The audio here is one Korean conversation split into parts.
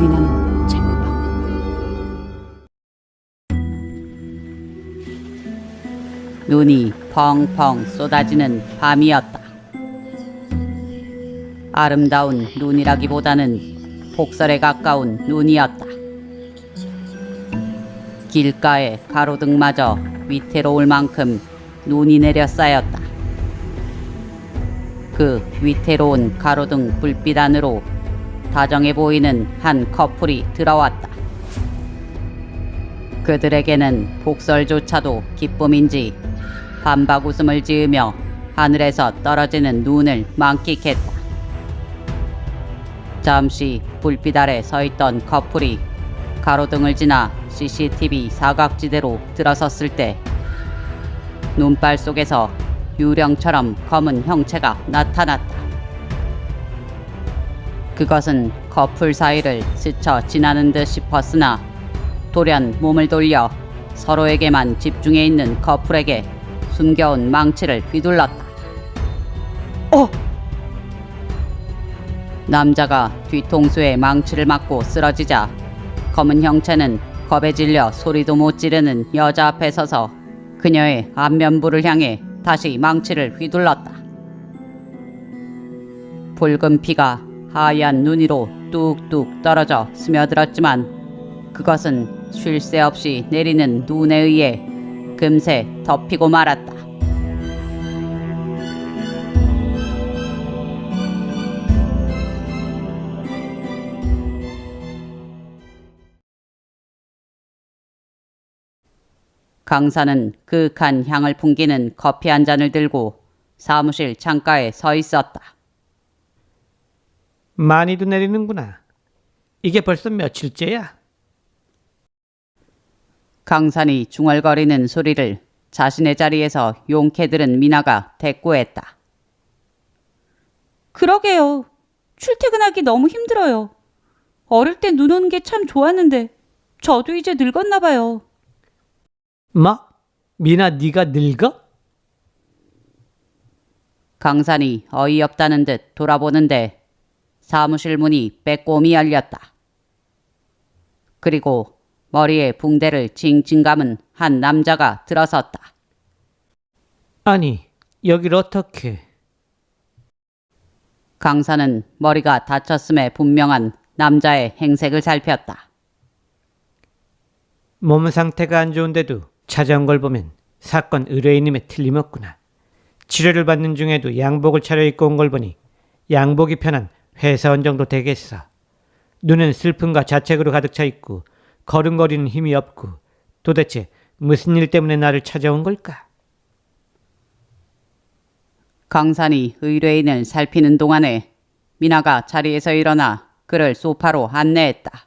소리나는 쟁반. 눈이 펑펑 쏟아지는 밤이었다. 아름다운 눈이라기보다는 폭설에 가까운 눈이었다. 길가의 가로등마저 위태로울 만큼 눈이 내려 쌓였다. 그 위태로운 가로등 불빛 안으로 다정해 보이는 한 커플이 들어왔다. 그들에게는 폭설조차도 기쁨인지 반박 웃음을 지으며 하늘에서 떨어지는 눈을 만끽했다. 잠시 불빛 아래 서 있던 커플이 가로등을 지나 CCTV 사각지대로 들어섰을 때 눈발 속에서 유령처럼 검은 형체가 나타났다. 그것은 커플 사이를 스쳐 지나는 듯 싶었으나 돌연 몸을 돌려 서로에게만 집중해 있는 커플에게 숨겨온 망치를 휘둘렀다. 남자가 뒤통수에 망치를 맞고 쓰러지자 검은 형체는 겁에 질려 소리도 못 지르는 여자 앞에 서서 그녀의 안면부를 향해 다시 망치를 휘둘렀다. 붉은 피가 하얀 눈 위로 뚝뚝 떨어져 스며들었지만 그것은 쉴 새 없이 내리는 눈에 의해 금세 덮이고 말았다. 강사는 그윽한 향을 풍기는 커피 한 잔을 들고 사무실 창가에 서 있었다. 많이도 내리는구나. 이게 벌써 며칠째야? 강산이 중얼거리는 소리를 자신의 자리에서 용케 들은 미나가 대꾸했다. 그러게요. 출퇴근하기 너무 힘들어요. 어릴 때 눈 오는 게 참 좋았는데 저도 이제 늙었나 봐요. 뭐? 미나 네가 늙어? 강산이 어이없다는 듯 돌아보는데 사무실 문이 빼꼼히 열렸다. 그리고 머리에 붕대를 징징 감은 한 남자가 들어섰다. 아니, 여길 어떻게? 강산은 머리가 다쳤음에 분명한 남자의 행색을 살폈다. 몸 상태가 안 좋은데도 찾아온 걸 보면 사건 의뢰인임에 틀림없구나. 치료를 받는 중에도 양복을 차려입고 온 걸 보니 양복이 편한 회사원 정도 되겠어. 눈은 슬픔과 자책으로 가득 차 있고 걸음거리는 힘이 없고 도대체 무슨 일 때문에 나를 찾아온 걸까? 강산이 의뢰인을 살피는 동안에 미나가 자리에서 일어나 그를 소파로 안내했다.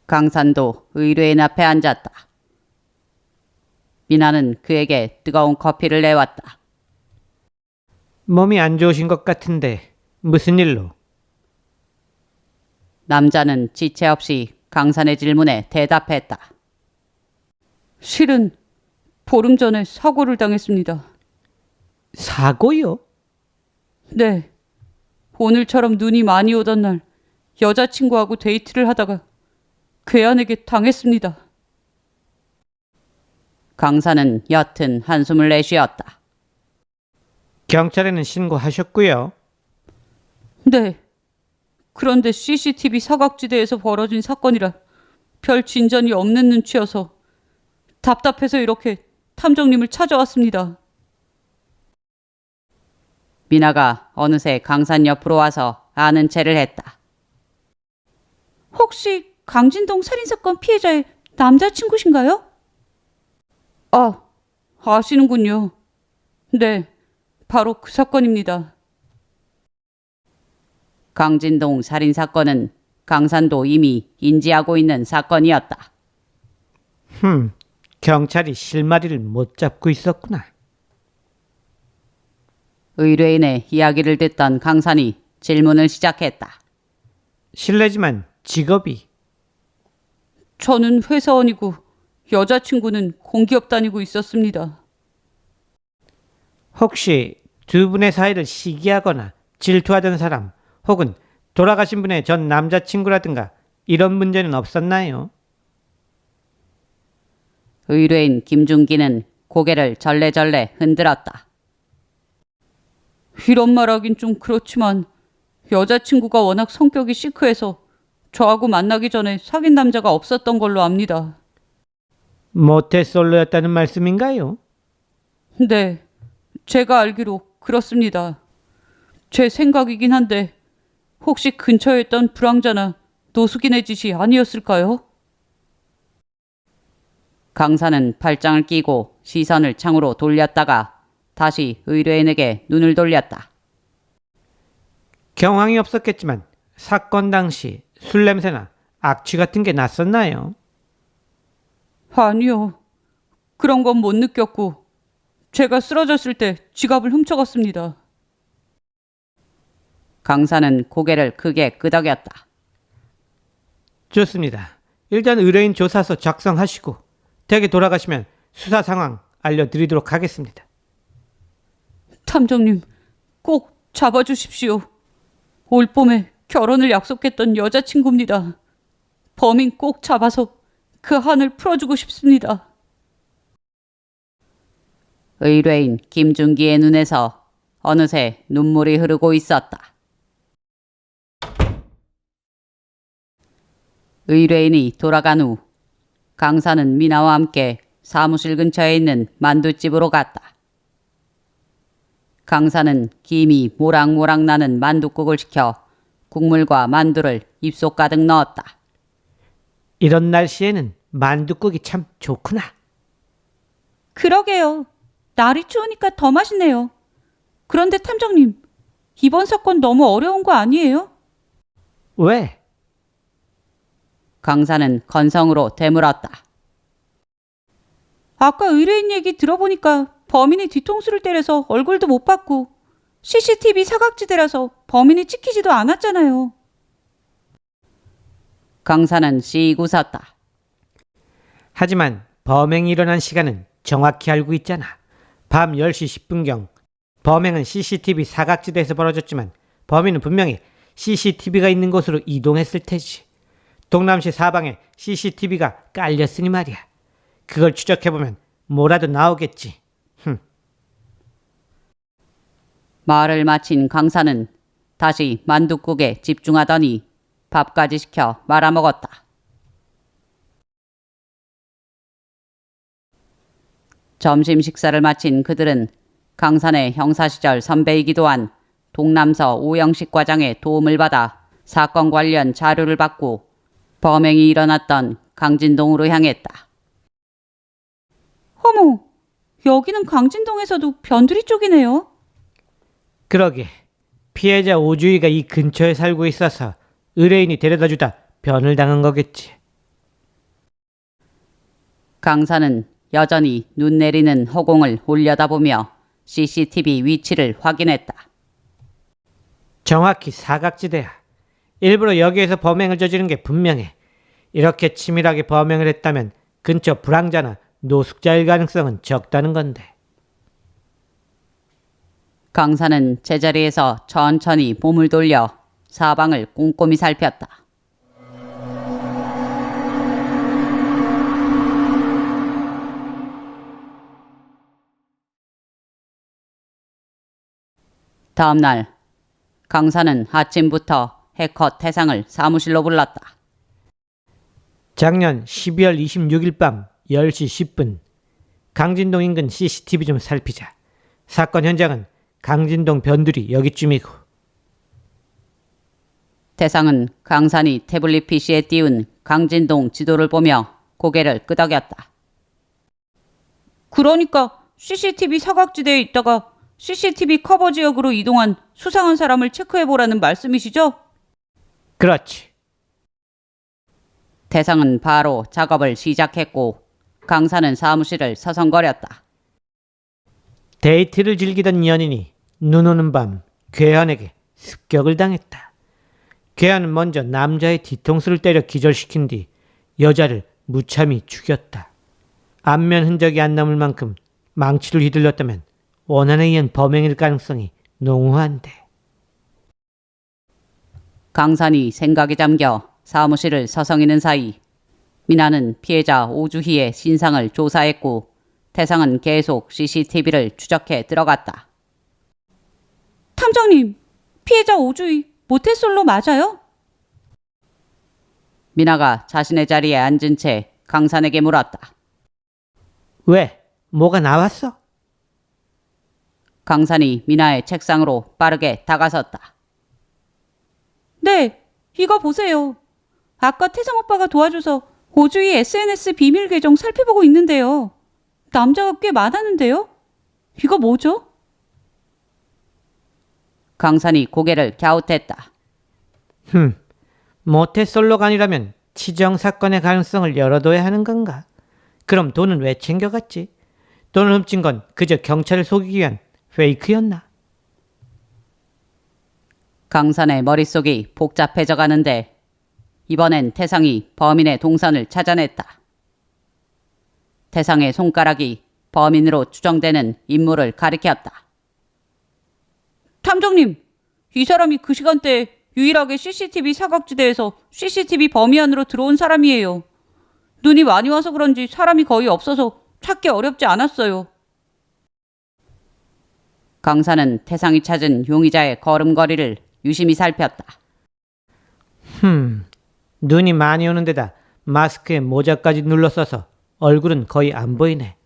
강산도 의뢰인 앞에 앉았다. 미나는 그에게 뜨거운 커피를 내왔다. 몸이 안 좋으신 것 같은데 무슨 일로? 남자는 지체 없이 강산의 질문에 대답했다. 실은 보름 전에 사고를 당했습니다. 사고요? 네. 오늘처럼 눈이 많이 오던 날 여자친구하고 데이트를 하다가 괴한에게 당했습니다. 강사는 옅은 한숨을 내쉬었다. 경찰에는 신고하셨고요. 네. 그런데 CCTV 사각지대에서 벌어진 사건이라 별 진전이 없는 눈치여서 답답해서 이렇게 탐정님을 찾아왔습니다. 미나가 어느새 강산 옆으로 와서 아는 체를 했다. 혹시 강진동 살인사건 피해자의 남자친구신가요? 아, 아시는군요. 네, 바로 그 사건입니다. 강진동 살인사건은 강산도 이미 인지하고 있는 사건이었다. 경찰이 실마리를 못 잡고 있었구나. 의뢰인의 이야기를 듣던 강산이 질문을 시작했다. 실례지만 직업이? 저는 회사원이고 여자친구는 공기업 다니고 있었습니다. 혹시 두 분의 사이를 시기하거나 질투하던 사람 혹은 돌아가신 분의 전 남자친구라든가 이런 문제는 없었나요? 의뢰인 김준기는 고개를 절레절레 흔들었다. 이런 말하긴 좀 그렇지만 여자친구가 워낙 성격이 시크해서 저하고 만나기 전에 사귄 남자가 없었던 걸로 압니다. 모태솔로였다는 말씀인가요? 네, 제가 알기로 그렇습니다. 제 생각이긴 한데 혹시 근처에 있던 불황자나 노숙인의 짓이 아니었을까요? 강사는 팔짱을 끼고 시선을 창으로 돌렸다가 다시 의뢰인에게 눈을 돌렸다. 경황이 없었겠지만 사건 당시 술 냄새나 악취 같은 게 났었나요? 아니요. 그런 건 못 느꼈고 제가 쓰러졌을 때 지갑을 훔쳐갔습니다. 강사는 고개를 크게 끄덕였다. 좋습니다. 일단 의뢰인 조사서 작성하시고 댁에 돌아가시면 수사 상황 알려드리도록 하겠습니다. 탐정님, 꼭 잡아주십시오. 올 봄에 결혼을 약속했던 여자친구입니다. 범인 꼭 잡아서 그 한을 풀어주고 싶습니다. 의뢰인 김준기의 눈에서 어느새 눈물이 흐르고 있었다. 의뢰인이 돌아간 후 강사는 미나와 함께 사무실 근처에 있는 만두집으로 갔다. 강사는 김이 모락모락 나는 만둣국을 시켜 국물과 만두를 입속 가득 넣었다. 이런 날씨에는 만둣국이 참 좋구나. 그러게요. 날이 추우니까 더 맛있네요. 그런데 탐정님, 이번 사건 너무 어려운 거 아니에요? 왜? 강사는 건성으로 되물었다. 아까 의뢰인 얘기 들어보니까 범인이 뒤통수를 때려서 얼굴도 못 봤고 CCTV 사각지대라서 범인이 찍히지도 않았잖아요. 강사는 씩 웃었다. 하지만 범행이 일어난 시간은 정확히 알고 있잖아. 밤 10시 10분경 범행은 CCTV 사각지대에서 벌어졌지만 범인은 분명히 CCTV가 있는 곳으로 이동했을 테지. 동남시 사방에 CCTV가 깔렸으니 말이야. 그걸 추적해보면 뭐라도 나오겠지. 말을 마친 강사는 다시 만둣국에 집중하더니 밥까지 시켜 말아먹었다. 점심 식사를 마친 그들은 강산의 형사시절 선배이기도 한 동남서 오영식 과장의 도움을 받아 사건 관련 자료를 받고 범행이 일어났던 강진동으로 향했다. 어머, 여기는 강진동에서도 변두리 쪽이네요. 그러게 피해자 오주희가 이 근처에 살고 있어서 의뢰인이 데려다주다 변을 당한 거겠지. 강사는 여전히 눈 내리는 허공을 올려다보며 CCTV 위치를 확인했다. 정확히 사각지대야. 일부러 여기에서 범행을 저지른 게 분명해. 이렇게 치밀하게 범행을 했다면 근처 불황자나 노숙자일 가능성은 적다는 건데. 강사는 제자리에서 천천히 몸을 돌려 사방을 꼼꼼히 살폈다. 다음 날 강사는 아침부터 해커 태상을 사무실로 불렀다. 작년 12월 26일 밤 10시 10분 강진동 인근 CCTV 좀 살피자. 사건 현장은 강진동 변두리 여기쯤이고. 태상은 강산이 태블릿 PC에 띄운 강진동 지도를 보며 고개를 끄덕였다. 그러니까 CCTV 사각지대에 있다가 CCTV 커버 지역으로 이동한 수상한 사람을 체크해보라는 말씀이시죠? 그렇지. 태상은 바로 작업을 시작했고 강사는 사무실을 서성거렸다. 데이트를 즐기던 연인이 눈 오는 밤 괴한에게 습격을 당했다. 괴한은 먼저 남자의 뒤통수를 때려 기절시킨 뒤 여자를 무참히 죽였다. 안면 흔적이 안 남을 만큼 망치를 휘둘렀다면 원한에 의한 범행일 가능성이 농후한데. 강산이 생각에 잠겨 사무실을 서성이는 사이 미나는 피해자 오주희의 신상을 조사했고 태상은 계속 CCTV를 추적해 들어갔다. 탐정님, 피해자 오주희 모태솔로 맞아요? 미나가 자신의 자리에 앉은 채 강산에게 물었다. 왜? 뭐가 나왔어? 강산이 미나의 책상으로 빠르게 다가섰다. 네, 이거 보세요. 아까 태상 오빠가 도와줘서 오주희 SNS 비밀 계정 살펴보고 있는데요. 남자가 꽤 많았는데요? 이거 뭐죠? 강산이 고개를 갸웃했다. 모태솔로가 아니라면 치정 사건의 가능성을 열어둬야 하는 건가? 그럼 돈은 왜 챙겨갔지? 돈을 훔친 건 그저 경찰을 속이기 위한 페이크였나? 강산의 머릿속이 복잡해져 가는데 이번엔 태상이 범인의 동선을 찾아냈다. 태상의 손가락이 범인으로 추정되는 인물을 가리켰다. 탐정님, 이 사람이 그 시간대에 유일하게 CCTV 사각지대에서 CCTV 범위 안으로 들어온 사람이에요. 눈이 많이 와서 그런지 사람이 거의 없어서 찾기 어렵지 않았어요. 강산은 태상이 찾은 용의자의 걸음걸이를 유심히 살폈다. 눈이 많이 오는 데다 마스크에 모자까지 눌러써서 얼굴은 거의 안 보이네.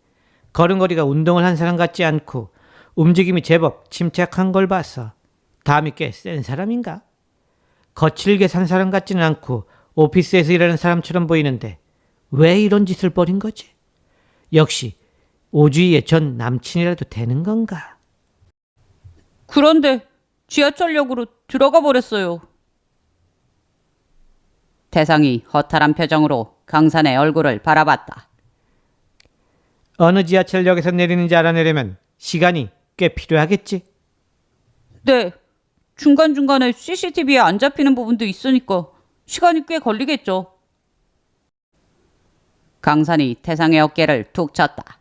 걸음걸이가 운동을 한 사람 같지 않고 움직임이 제법 침착한 걸 봤어. 담이 꽤 센 사람인가? 거칠게 산 사람 같지는 않고 오피스에서 일하는 사람처럼 보이는데 왜 이런 짓을 벌인 거지? 역시 오주희의 전 남친이라도 되는 건가? 그런데 지하철역으로 들어가 버렸어요. 태상이 허탈한 표정으로 강산의 얼굴을 바라봤다. 어느 지하철역에서 내리는지 알아내려면 시간이 꽤 필요하겠지? 네, 중간중간에 CCTV에 안 잡히는 부분도 있으니까 시간이 꽤 걸리겠죠. 강산이 태상의 어깨를 툭 쳤다.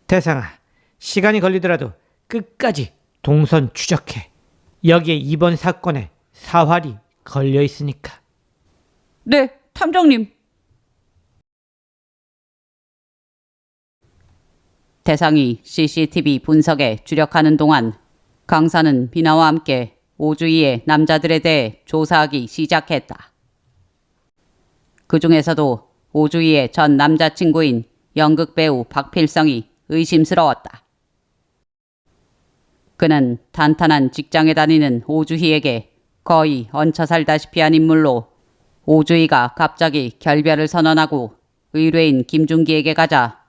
태상아, 시간이 걸리더라도 끝까지 동선 추적해. 여기에 이번 사건에 사활이 걸려 있으니까. 네, 탐정님. 태상이 CCTV 분석에 주력하는 동안 강산은 비나와 함께 오주희의 남자들에 대해 조사하기 시작했다. 그 중에서도 오주희의 전 남자친구인 연극배우 박필성이 의심스러웠다. 그는 탄탄한 직장에 다니는 오주희에게 거의 얹혀 살다시피 한 인물로 오주희가 갑자기 결별을 선언하고 의뢰인 김준기에게 가자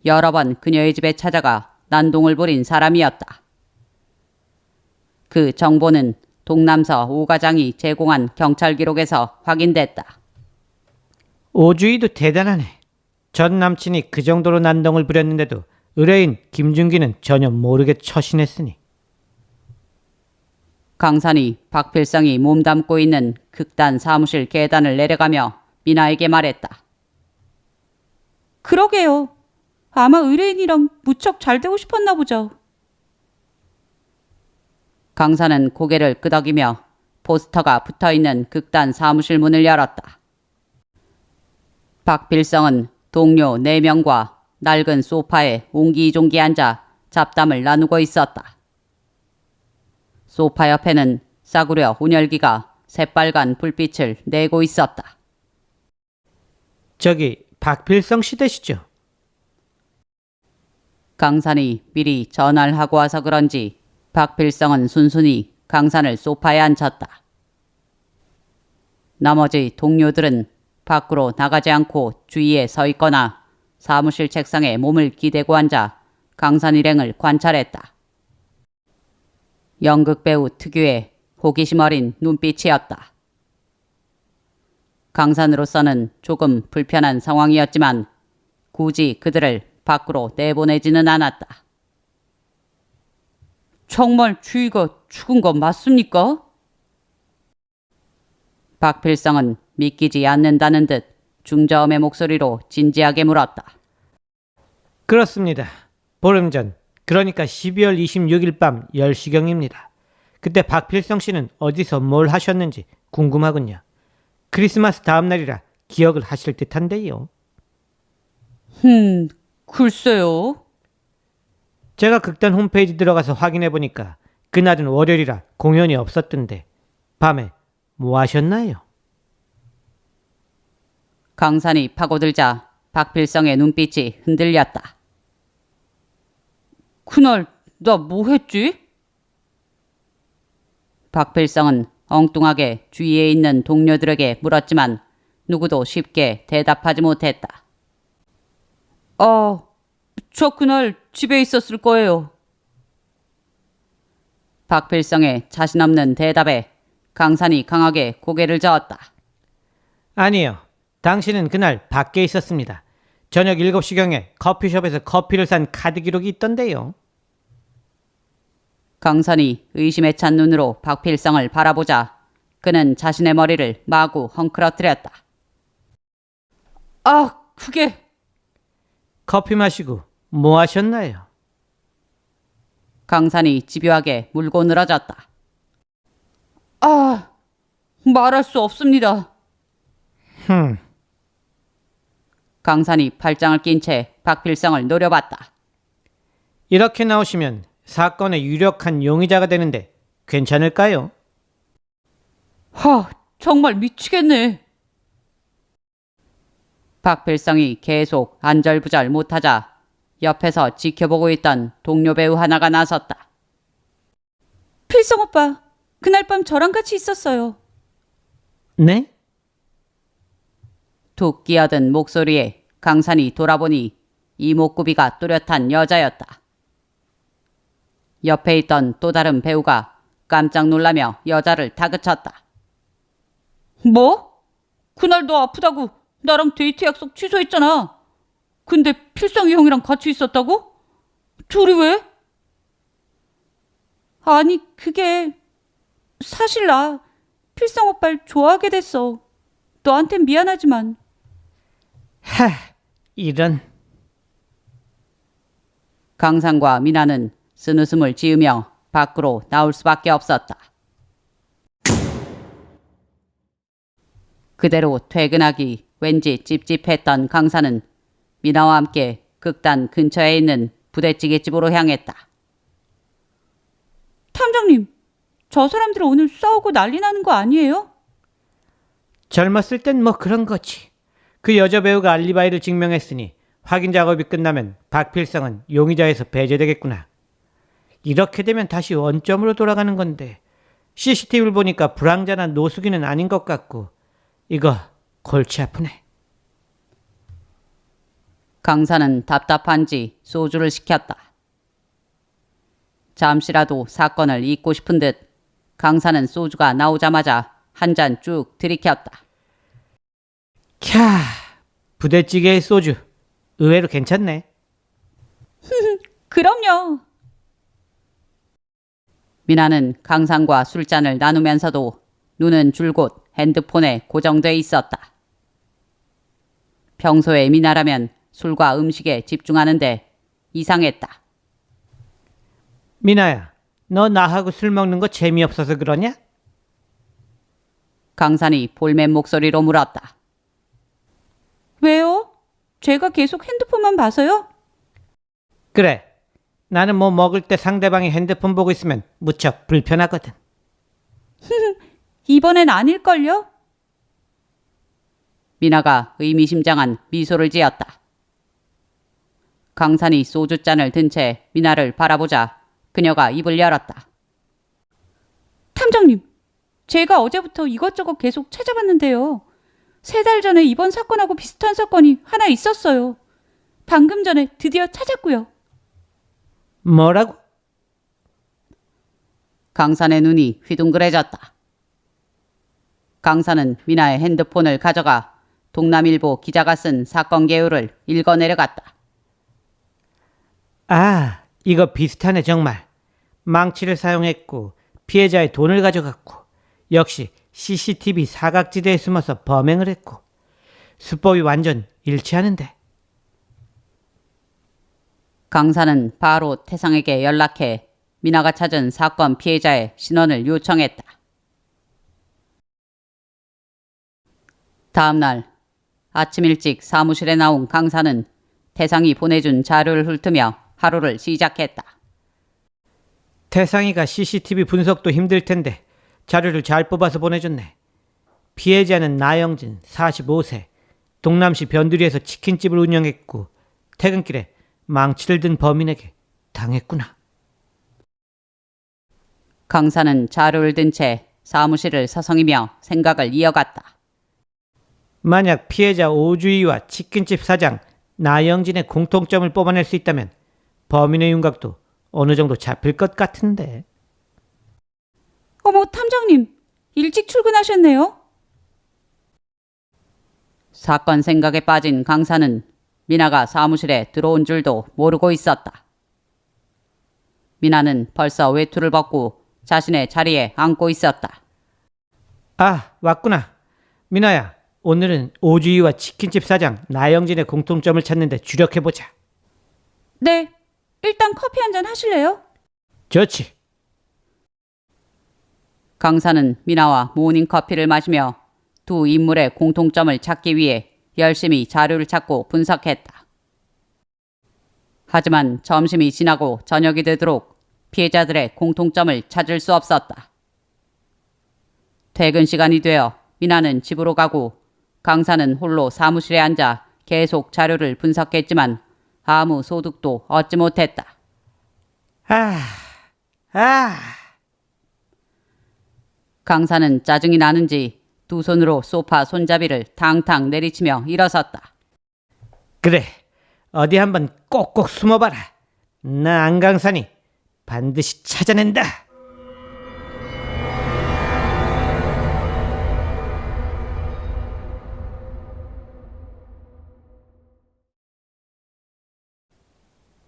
여러 번 그녀의 집에 찾아가 난동을 부린 사람이었다. 그 정보는 동남서 오 과장이 제공한 경찰 기록에서 확인됐다. 오주희도 대단하네. 전 남친이 그 정도로 난동을 부렸는데도 의뢰인 김준기는 전혀 모르게 처신했으니. 강산이 박필성이 몸담고 있는 극단 사무실 계단을 내려가며 미나에게 말했다. 그러게요. 아마 의뢰인이랑 무척 잘 되고 싶었나 보죠. 강산은 고개를 끄덕이며 포스터가 붙어있는 극단 사무실 문을 열었다. 박필성은 동료 4명과 낡은 소파에 옹기종기 앉아 잡담을 나누고 있었다. 소파 옆에는 싸구려 혼혈기가 새빨간 불빛을 내고 있었다. 저기 박필성 씨 되시죠? 강산이 미리 전화를 하고 와서 그런지 박필성은 순순히 강산을 소파에 앉혔다. 나머지 동료들은 밖으로 나가지 않고 주위에 서 있거나 사무실 책상에 몸을 기대고 앉아 강산 일행을 관찰했다. 연극배우 특유의 호기심 어린 눈빛이었다. 강산으로서는 조금 불편한 상황이었지만 굳이 그들을 밖으로 내보내지는 않았다. 정말 주희가 죽은 건 맞습니까? 박필성은 믿기지 않는다는 듯 중저음의 목소리로 진지하게 물었다. 그렇습니다. 보름 전, 그러니까 12월 26일 밤 10시경입니다. 그때 박필성 씨는 어디서 뭘 하셨는지 궁금하군요. 크리스마스 다음 날이라 기억을 하실 듯한데요. 글쎄요. 제가 극단 홈페이지 들어가서 확인해 보니까 그날은 월요일이라 공연이 없었던데 밤에 뭐 하셨나요? 강산이 파고들자 박필성의 눈빛이 흔들렸다. 그날 나 뭐 했지? 박필성은 엉뚱하게 주위에 있는 동료들에게 물었지만 누구도 쉽게 대답하지 못했다. 저 그날 집에 있었을 거예요. 박필성의 자신 없는 대답에 강산이 강하게 고개를 저었다. 아니요. 당신은 그날 밖에 있었습니다. 저녁 7시경에 커피숍에서 커피를 산 카드 기록이 있던데요. 강산이 의심에 찬 눈으로 박필성을 바라보자 그는 자신의 머리를 마구 헝클어뜨렸다. 그게 커피 마시고 뭐 하셨나요? 강산이 집요하게 물고 늘어졌다. 말할 수 없습니다. 강산이 팔짱을 낀 채 박필성을 노려봤다. 이렇게 나오시면 사건의 유력한 용의자가 되는데 괜찮을까요? 정말 미치겠네. 박필성이 계속 안절부절 못하자 옆에서 지켜보고 있던 동료 배우 하나가 나섰다. 필성 오빠, 그날 밤 저랑 같이 있었어요. 네? 툭 끼어든 목소리에 강산이 돌아보니 이목구비가 뚜렷한 여자였다. 옆에 있던 또 다른 배우가 깜짝 놀라며 여자를 다그쳤다. 뭐? 그날 너 아프다고 나랑 데이트 약속 취소했잖아. 근데 필성이 형이랑 같이 있었다고? 둘이 왜? 아니 그게 사실 나 필성 오빠를 좋아하게 됐어. 너한텐 미안하지만. 이런. 강산과 미나는 쓴웃음을 지으며 밖으로 나올 수밖에 없었다. 그대로 퇴근하기 왠지 찝찝했던 강산은 미나와 함께 극단 근처에 있는 부대찌개집으로 향했다. 탐정님, 저 사람들 오늘 싸우고 난리 나는 거 아니에요? 젊었을 땐 뭐 그런 거지. 그 여자 배우가 알리바이를 증명했으니 확인 작업이 끝나면 박필성은 용의자에서 배제되겠구나. 이렇게 되면 다시 원점으로 돌아가는 건데 CCTV를 보니까 불황자나 노숙인은 아닌 것 같고 이거 골치 아프네. 강산은 답답한지 소주를 시켰다. 잠시라도 사건을 잊고 싶은 듯 강산은 소주가 나오자마자 한 잔 쭉 들이켰다. 캬, 부대찌개에 소주 의외로 괜찮네. 그럼요. 미나는 강산과 술잔을 나누면서도 눈은 줄곧 핸드폰에 고정돼 있었다. 평소에 미나라면 술과 음식에 집중하는데 이상했다. 미나야, 너 나하고 술 먹는 거 재미없어서 그러냐? 강산이 볼멘 목소리로 물었다. 왜요? 제가 계속 핸드폰만 봐서요? 그래, 나는 뭐 먹을 때 상대방이 핸드폰 보고 있으면 무척 불편하거든. 이번엔 아닐걸요? 미나가 의미심장한 미소를 지었다. 강산이 소주잔을 든 채 미나를 바라보자 그녀가 입을 열었다. 탐정님, 제가 어제부터 이것저것 계속 찾아봤는데요. 3달 전에 이번 사건하고 비슷한 사건이 하나 있었어요. 방금 전에 드디어 찾았고요. 뭐라고? 강산의 눈이 휘둥그레졌다. 강산은 미나의 핸드폰을 가져가 동남일보 기자가 쓴 사건 개요를 읽어내려갔다. 아, 이거 비슷하네 정말. 망치를 사용했고 피해자의 돈을 가져갔고 역시 CCTV 사각지대에 숨어서 범행을 했고 수법이 완전 일치하는데. 강산은 바로 태상에게 연락해 미나가 찾은 사건 피해자의 신원을 요청했다. 다음 날 아침 일찍 사무실에 나온 강사는 태상이 보내준 자료를 훑으며 하루를 시작했다. 태상이가 CCTV 분석도 힘들 텐데 자료를 잘 뽑아서 보내줬네. 피해자는 나영진 45세, 동남시 변두리에서 치킨집을 운영했고 퇴근길에 망치를 든 범인에게 당했구나. 강사는 자료를 든 채 사무실을 서성이며 생각을 이어갔다. 만약 피해자 오주희와 치킨집 사장 나영진의 공통점을 뽑아낼 수 있다면 범인의 윤곽도 어느 정도 잡힐 것 같은데. 어머, 탐정님, 일찍 출근하셨네요. 사건 생각에 빠진 강사는 미나가 사무실에 들어온 줄도 모르고 있었다. 미나는 벌써 외투를 벗고 자신의 자리에 앉고 있었다. 아, 왔구나. 미나야, 오늘은 오주희와 치킨집 사장 나영진의 공통점을 찾는데 주력해보자. 네, 일단 커피 한 잔 하실래요? 좋지. 강사는 미나와 모닝커피를 마시며 두 인물의 공통점을 찾기 위해 열심히 자료를 찾고 분석했다. 하지만 점심이 지나고 저녁이 되도록 피해자들의 공통점을 찾을 수 없었다. 퇴근 시간이 되어 미나는 집으로 가고 강사는 홀로 사무실에 앉아 계속 자료를 분석했지만 아무 소득도 얻지 못했다. 강사는 짜증이 나는지 두 손으로 소파 손잡이를 탕탕 내리치며 일어섰다. 그래, 어디 한번 꼭꼭 숨어봐라. 나 안강산이 반드시 찾아낸다.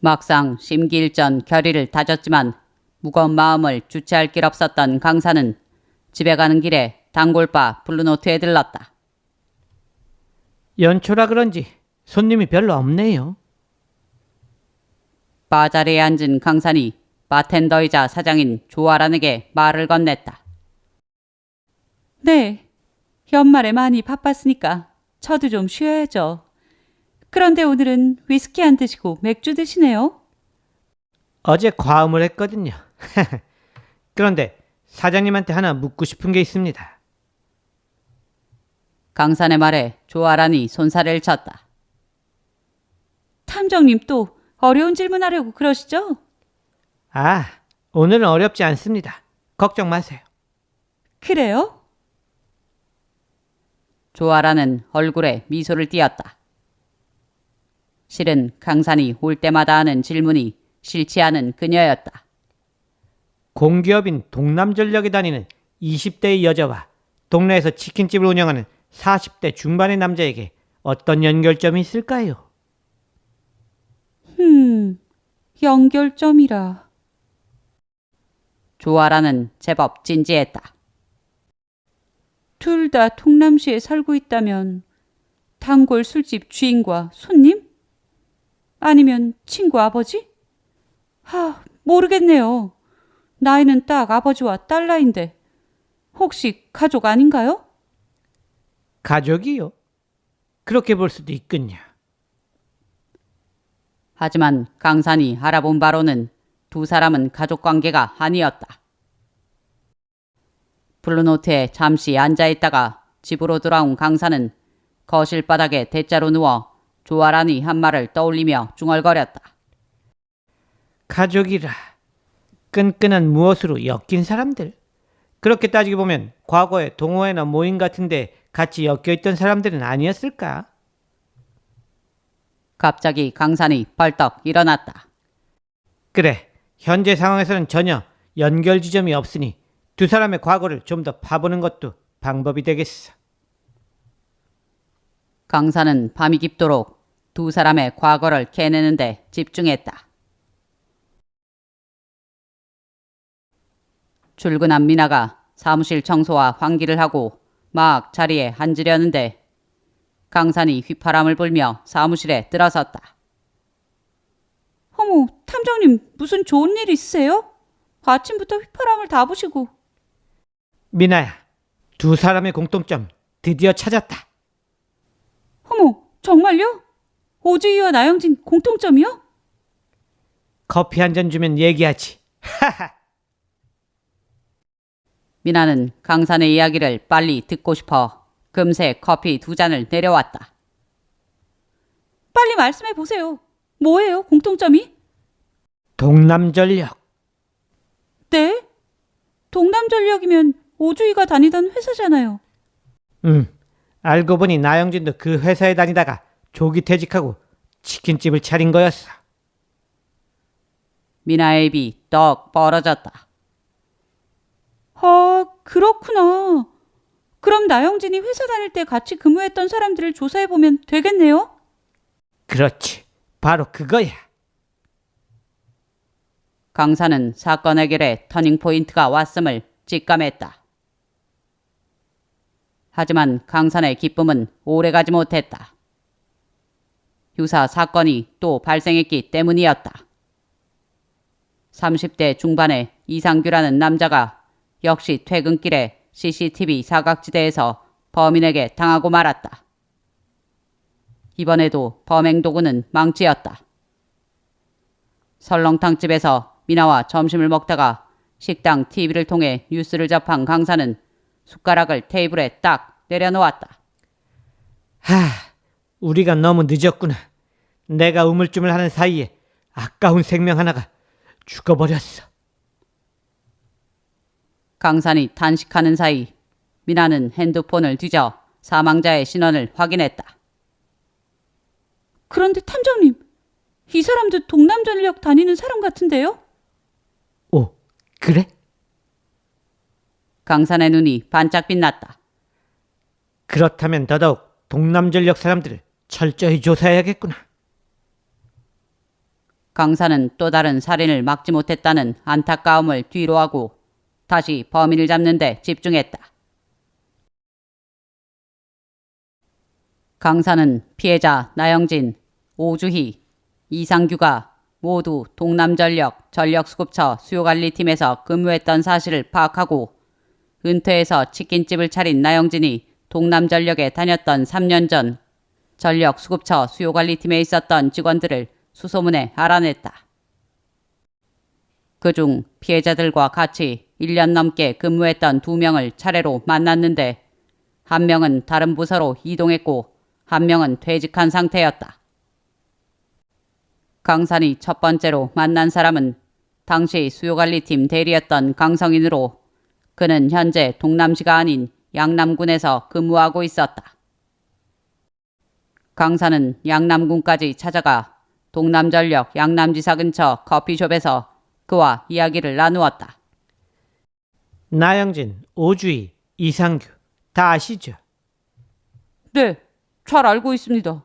막상 심기일전 결의를 다졌지만 무거운 마음을 주체할 길 없었던 강사는 집에 가는 길에 단골바 블루노트에 들렀다. 연초라 그런지 손님이 별로 없네요. 바 자리에 앉은 강산이 바텐더이자 사장인 조아란에게 말을 건넸다. 네, 연말에 많이 바빴으니까 저도 좀 쉬어야죠. 그런데 오늘은 위스키 안 드시고 맥주 드시네요? 어제 과음을 했거든요. 그런데 사장님한테 하나 묻고 싶은 게 있습니다. 강산의 말에 조아란이 손사래를 쳤다. 탐정님 또 어려운 질문하려고 그러시죠? 아, 오늘은 어렵지 않습니다. 걱정 마세요. 그래요? 조아란은 얼굴에 미소를 띄었다. 실은 강산이 올 때마다 하는 질문이 싫지 않은 그녀였다. 공기업인 동남전력에 다니는 20대의 여자와 동네에서 치킨집을 운영하는 40대 중반의 남자에게 어떤 연결점이 있을까요? 연결점이라. 조아란은 제법 진지했다. 둘 다 통남시에 살고 있다면 단골 술집 주인과 손님? 아니면 친구 아버지? 모르겠네요. 나이는 딱 아버지와 딸 나이인데 혹시 가족 아닌가요? 가족이요? 그렇게 볼 수도 있군요. 하지만 강산이 알아본 바로는 두 사람은 가족관계가 아니었다. 블루노트에 잠시 앉아있다가 집으로 돌아온 강산은 거실 바닥에 대자로 누워 조아란이 한 말을 떠올리며 중얼거렸다. 가족이라 끈끈한 무엇으로 엮인 사람들. 그렇게 따지고 보면 과거에 동호회나 모임 같은데 같이 엮여있던 사람들은 아니었을까? 갑자기 강산이 벌떡 일어났다. 그래, 현재 상황에서는 전혀 연결 지점이 없으니 두 사람의 과거를 좀 더 파보는 것도 방법이 되겠어. 강산은 밤이 깊도록 두 사람의 과거를 캐내는데 집중했다. 출근한 미나가 사무실 청소와 환기를 하고 막 자리에 앉으려는데 강산이 휘파람을 불며 사무실에 들어섰다. 어머, 탐정님 무슨 좋은 일 있으세요? 아침부터 휘파람을 다 부시고. 미나야, 두 사람의 공통점 드디어 찾았다. 어머, 정말요? 오주희와 나영진 공통점이요? 커피 한 잔 주면 얘기하지. 미나는 강산의 이야기를 빨리 듣고 싶어 금세 커피 2잔을 내려왔다. 빨리 말씀해 보세요. 뭐예요, 공통점이? 동남전력. 네? 동남전력이면 오주희가 다니던 회사잖아요. 알고 보니 나영진도 그 회사에 다니다가 조기 퇴직하고 치킨집을 차린 거였어. 미나의 입이 떡 벌어졌다. 아, 그렇구나. 그럼 나영진이 회사 다닐 때 같이 근무했던 사람들을 조사해보면 되겠네요? 그렇지. 바로 그거야. 강산은 사건 해결에 터닝포인트가 왔음을 직감했다. 하지만 강산의 기쁨은 오래가지 못했다. 유사 사건이 또 발생했기 때문이었다. 30대 중반의 이상규라는 남자가 역시 퇴근길에 CCTV 사각지대에서 범인에게 당하고 말았다. 이번에도 범행 도구는 망치였다. 설렁탕집에서 미나와 점심을 먹다가 식당 TV를 통해 뉴스를 접한 강사는 숟가락을 테이블에 딱 내려놓았다. 우리가 너무 늦었구나. 내가 우물쭈물하는 사이에 아까운 생명 하나가 죽어버렸어. 강산이 탄식하는 사이 미나는 핸드폰을 뒤져 사망자의 신원을 확인했다. 그런데 탐정님, 이 사람도 동남전력 다니는 사람 같은데요? 오, 그래? 강산의 눈이 반짝 빛났다. 그렇다면 더더욱 동남전력 사람들을 철저히 조사해야겠구나. 강산은 또 다른 살인을 막지 못했다는 안타까움을 뒤로하고 다시 범인을 잡는 데 집중했다. 강산은 피해자 나영진, 오주희, 이상규가 모두 동남전력 전력수급처 수요관리팀에서 근무했던 사실을 파악하고 은퇴해서 치킨집을 차린 나영진이 동남전력에 다녔던 3년 전 전력수급처 수요관리팀에 있었던 직원들을 수소문에 알아냈다. 그중 피해자들과 같이 1년 넘게 근무했던 2명을 차례로 만났는데 한 명은 다른 부서로 이동했고 한 명은 퇴직한 상태였다. 강산이 첫 번째로 만난 사람은 당시 수요관리팀 대리였던 강성인으로 그는 현재 동남시가 아닌 양남군에서 근무하고 있었다. 강산은 양남군까지 찾아가 동남전력 양남지사 근처 커피숍에서 그와 이야기를 나누었다. 나영진, 오주희, 이상규 다 아시죠? 네, 잘 알고 있습니다.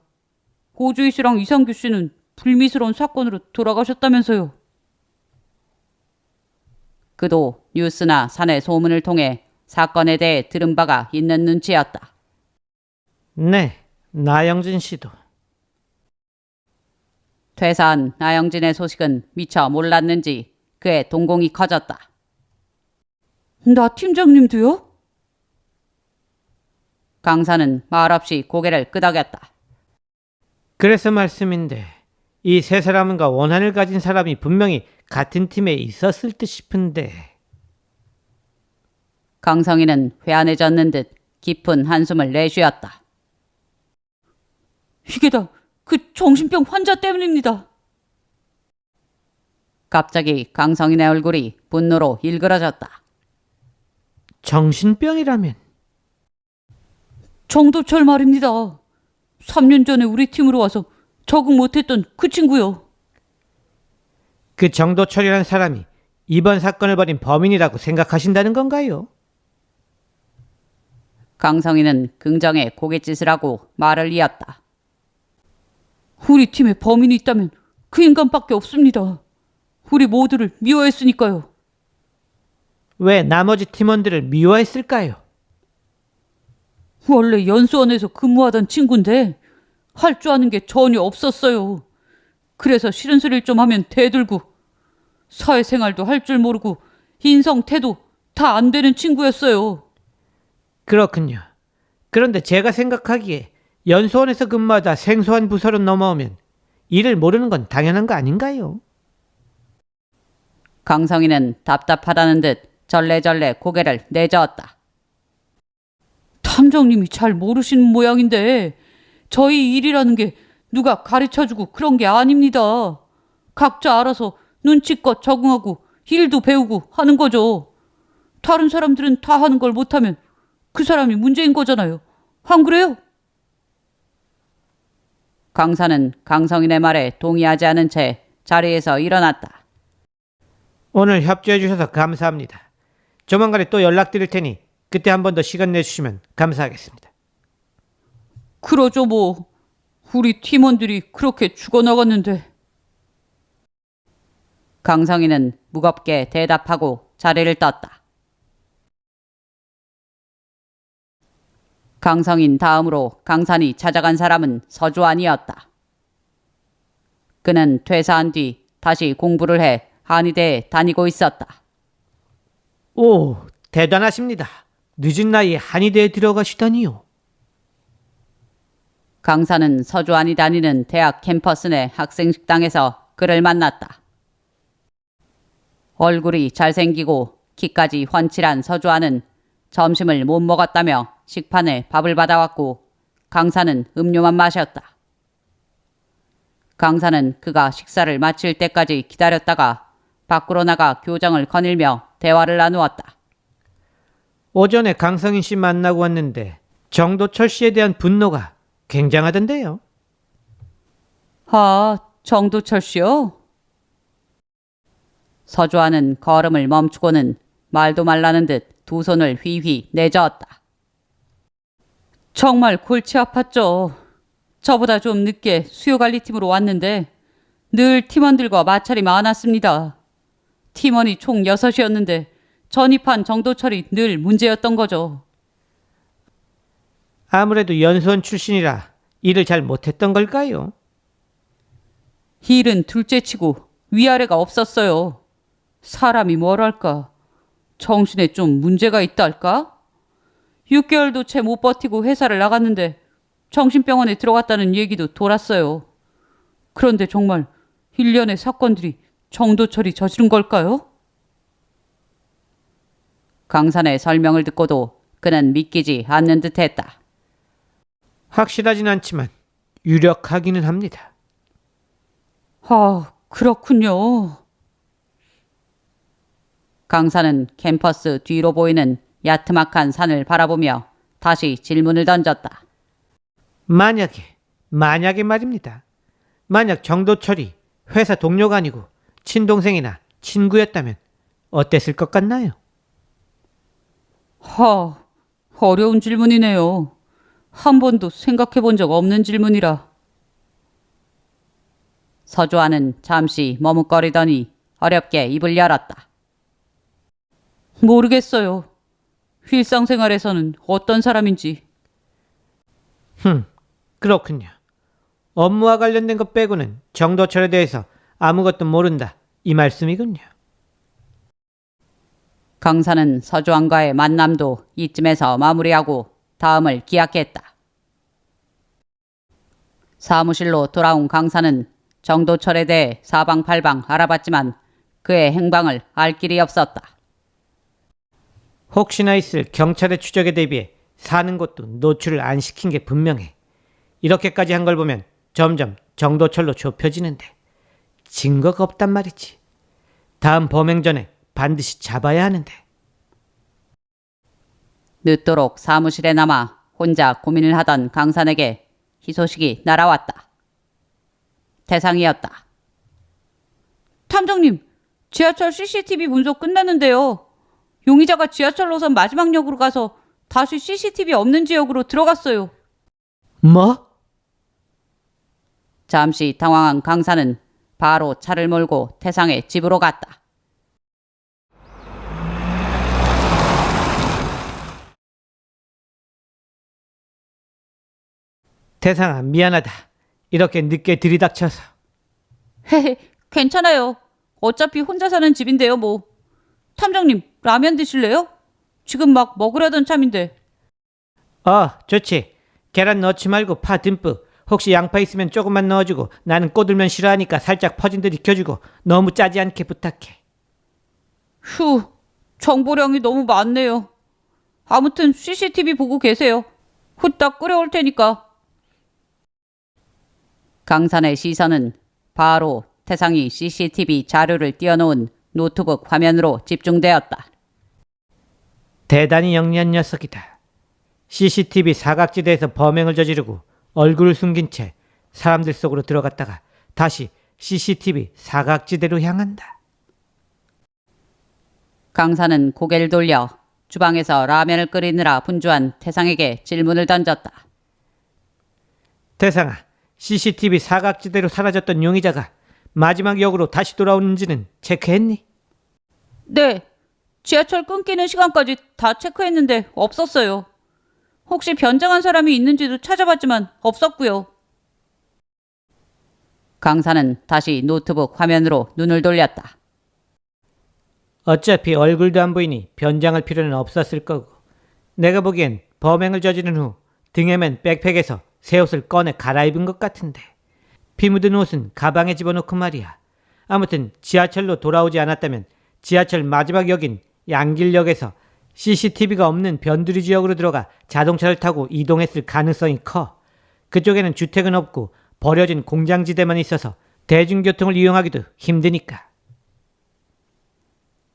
오주희 씨랑 이상규 씨는 불미스러운 사건으로 돌아가셨다면서요. 그도 뉴스나 사내 소문을 통해 사건에 대해 들은 바가 있는 눈치였다. 네, 나영진 씨도. 퇴사한 나영진의 소식은 미처 몰랐는지 그의 동공이 커졌다. 나 팀장님도요? 강사는 말없이 고개를 끄덕였다. 그래서 말씀인데 이 세 사람과 원한을 가진 사람이 분명히 같은 팀에 있었을 듯 싶은데. 강성희는 회한해졌는 듯 깊은 한숨을 내쉬었다. 이게 다 그 정신병 환자 때문입니다. 갑자기 강성인의 얼굴이 분노로 일그러졌다. 정신병이라면? 정도철 말입니다. 3년 전에 우리 팀으로 와서 적응 못했던 그 친구요. 그 정도철이라는 사람이 이번 사건을 벌인 범인이라고 생각하신다는 건가요? 강성인은 긍정의 고갯짓을 하고 말을 이었다. 우리 팀에 범인이 있다면 그 인간밖에 없습니다. 우리 모두를 미워했으니까요. 왜 나머지 팀원들을 미워했을까요? 원래 연수원에서 근무하던 친구인데 할 줄 아는 게 전혀 없었어요. 그래서 싫은 소리를 좀 하면 대들고 사회생활도 할 줄 모르고 인성, 태도 다 안 되는 친구였어요. 그렇군요. 그런데 제가 생각하기에 연수원에서 근무하다 생소한 부서로 넘어오면 일을 모르는 건 당연한 거 아닌가요? 강성희는 답답하다는 듯 절레절레 고개를 내저었다. 탐정님이 잘 모르시는 모양인데 저희 일이라는 게 누가 가르쳐주고 그런 게 아닙니다. 각자 알아서 눈치껏 적응하고 일도 배우고 하는 거죠. 다른 사람들은 다 하는 걸 못하면 그 사람이 문제인 거잖아요. 안 그래요? 강사는 강성인의 말에 동의하지 않은 채 자리에서 일어났다. 오늘 협조해 주셔서 감사합니다. 조만간에 또 연락드릴 테니 그때 한 번 더 시간 내주시면 감사하겠습니다. 그러죠 뭐. 우리 팀원들이 그렇게 죽어나갔는데. 강성인은 무겁게 대답하고 자리를 떴다. 강성인 다음으로 강산이 찾아간 사람은 서주환이었다. 그는 퇴사한 뒤 다시 공부를 해 한의대에 다니고 있었다. 오, 대단하십니다. 늦은 나이에 한의대에 들어가시다니요. 강산은 서주환이 다니는 대학 캠퍼스 내 학생식당에서 그를 만났다. 얼굴이 잘생기고 키까지 훤칠한 서주환은 점심을 못 먹었다며 식판에 밥을 받아왔고 강산은 음료만 마셨다. 강산은 그가 식사를 마칠 때까지 기다렸다가 밖으로 나가 교정을 거닐며 대화를 나누었다. 오전에 강성인 씨 만나고 왔는데 정도철 씨에 대한 분노가 굉장하던데요. 아, 정도철 씨요? 서주환은 걸음을 멈추고는 말도 말라는 듯 두 손을 휘휘 내저었다. 정말 골치 아팠죠. 저보다 좀 늦게 수요관리팀으로 왔는데 늘 팀원들과 마찰이 많았습니다. 팀원이 총 6이었는데 전입한 정도철이 늘 문제였던 거죠. 아무래도 연수원 출신이라 일을 잘 못했던 걸까요? 일은 둘째치고 위아래가 없었어요. 사람이 뭐랄까, 정신에 좀 문제가 있다 할까? 6개월도 채 못 버티고 회사를 나갔는데 정신병원에 들어갔다는 얘기도 돌았어요. 그런데 정말 일련의 사건들이 정도철이 저지른 걸까요? 강산의 설명을 듣고도 그는 믿기지 않는 듯했다. 확실하진 않지만 유력하기는 합니다. 아, 그렇군요. 강산은 캠퍼스 뒤로 보이는 야트막한 산을 바라보며 다시 질문을 던졌다. 만약에 말입니다. 만약 정도철이 회사 동료가 아니고 친동생이나 친구였다면 어땠을 것 같나요? 어려운 질문이네요. 한 번도 생각해 본 적 없는 질문이라. 서주환은 잠시 머뭇거리더니 어렵게 입을 열었다. 모르겠어요. 일상생활에서는 어떤 사람인지. 그렇군요. 업무와 관련된 것 빼고는 정도철에 대해서 아무것도 모른다. 이 말씀이군요. 강산은 서주환과의 만남도 이쯤에서 마무리하고 다음을 기약했다. 사무실로 돌아온 강산은 정도철에 대해 사방팔방 알아봤지만 그의 행방을 알 길이 없었다. 혹시나 있을 경찰의 추적에 대비해 사는 곳도 노출을 안 시킨 게 분명해. 이렇게까지 한 걸 보면 점점 정도철로 좁혀지는데 증거가 없단 말이지. 다음 범행 전에 반드시 잡아야 하는데. 늦도록 사무실에 남아 혼자 고민을 하던 강산에게 희소식이 날아왔다. 태상이었다. 탐정님, 지하철 CCTV 분석 끝났는데요. 용의자가 지하철 노선 마지막 역으로 가서 다시 CCTV 없는 지역으로 들어갔어요. 뭐? 잠시 당황한 강산은 바로 차를 몰고 태상의 집으로 갔다. 태상아, 미안하다. 이렇게 늦게 들이닥쳐서. 헤헤, 괜찮아요. 어차피 혼자 사는 집인데요, 뭐. 탐정님, 라면 드실래요? 지금 막 먹으려던 참인데. 좋지. 계란 넣지 말고 파 듬뿍. 혹시 양파 있으면 조금만 넣어주고, 나는 꼬들면 싫어하니까 살짝 퍼진 듯 익혀주고, 너무 짜지 않게 부탁해. 휴, 정보량이 너무 많네요. 아무튼 CCTV 보고 계세요. 후딱 끓여올 테니까. 강산의 시선은 바로 태상이 CCTV 자료를 띄워놓은 노트북 화면으로 집중되었다. 대단히 영리한 녀석이다. CCTV 사각지대에서 범행을 저지르고 얼굴을 숨긴 채 사람들 속으로 들어갔다가 다시 CCTV 사각지대로 향한다. 강산은 고개를 돌려 주방에서 라면을 끓이느라 분주한 태상에게 질문을 던졌다. 태상아, CCTV 사각지대로 사라졌던 용의자가 마지막 역으로 다시 돌아오는지는 체크했니? 네, 지하철 끊기는 시간까지 다 체크했는데 없었어요. 혹시 변장한 사람이 있는지도 찾아봤지만 없었고요. 강산은 다시 노트북 화면으로 눈을 돌렸다. 어차피 얼굴도 안 보이니 변장할 필요는 없었을 거고, 내가 보기엔 범행을 저지른 후 등에 맨 백팩에서 새 옷을 꺼내 갈아입은 것 같은데, 피 묻은 옷은 가방에 집어넣고 말이야. 아무튼 지하철로 돌아오지 않았다면 지하철 마지막 역인 양길역에서 CCTV가 없는 변두리 지역으로 들어가 자동차를 타고 이동했을 가능성이 커. 그쪽에는 주택은 없고 버려진 공장지대만 있어서 대중교통을 이용하기도 힘드니까.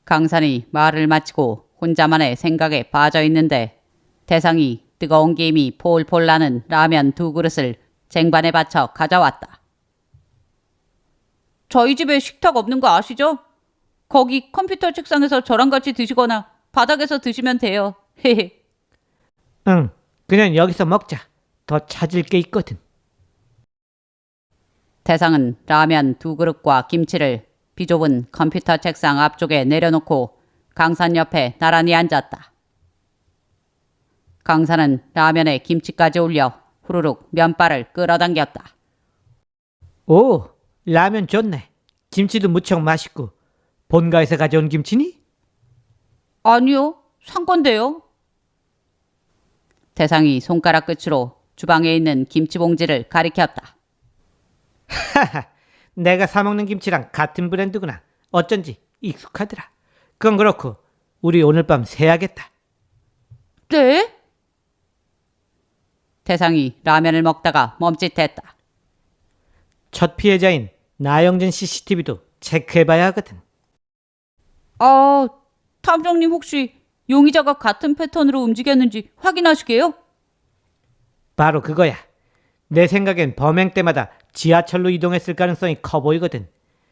강산이 말을 마치고 혼자만의 생각에 빠져 있는데 태상이 뜨거운 김이 폴폴 나는 라면 2그릇을 쟁반에 받쳐 가져왔다. 저희 집에 식탁 없는 거 아시죠? 거기 컴퓨터 책상에서 저랑 같이 드시거나 바닥에서 드시면 돼요. 헤헤. 응, 그냥 여기서 먹자. 더 찾을 게 있거든. 태상은 라면 2그릇과 김치를 비좁은 컴퓨터 책상 앞쪽에 내려놓고 강산 옆에 나란히 앉았다. 강산은 라면에 김치까지 올려 후루룩 면발을 끌어당겼다. 오, 라면 좋네. 김치도 무척 맛있고. 본가에서 가져온 김치니? 아니요, 산 건데요. 태상이 손가락 끝으로 주방에 있는 김치 봉지를 가리켰다. 하하, 내가 사먹는 김치랑 같은 브랜드구나. 어쩐지 익숙하더라. 그건 그렇고 우리 오늘 밤 새야겠다. 네? 태상이 라면을 먹다가 멈칫했다. 첫 피해자인 나영진 CCTV도 체크해봐야 하거든. 아, 탐정님 혹시 용의자가 같은 패턴으로 움직였는지 확인하시게요? 바로 그거야. 내 생각엔 범행 때마다 지하철로 이동했을 가능성이 커 보이거든.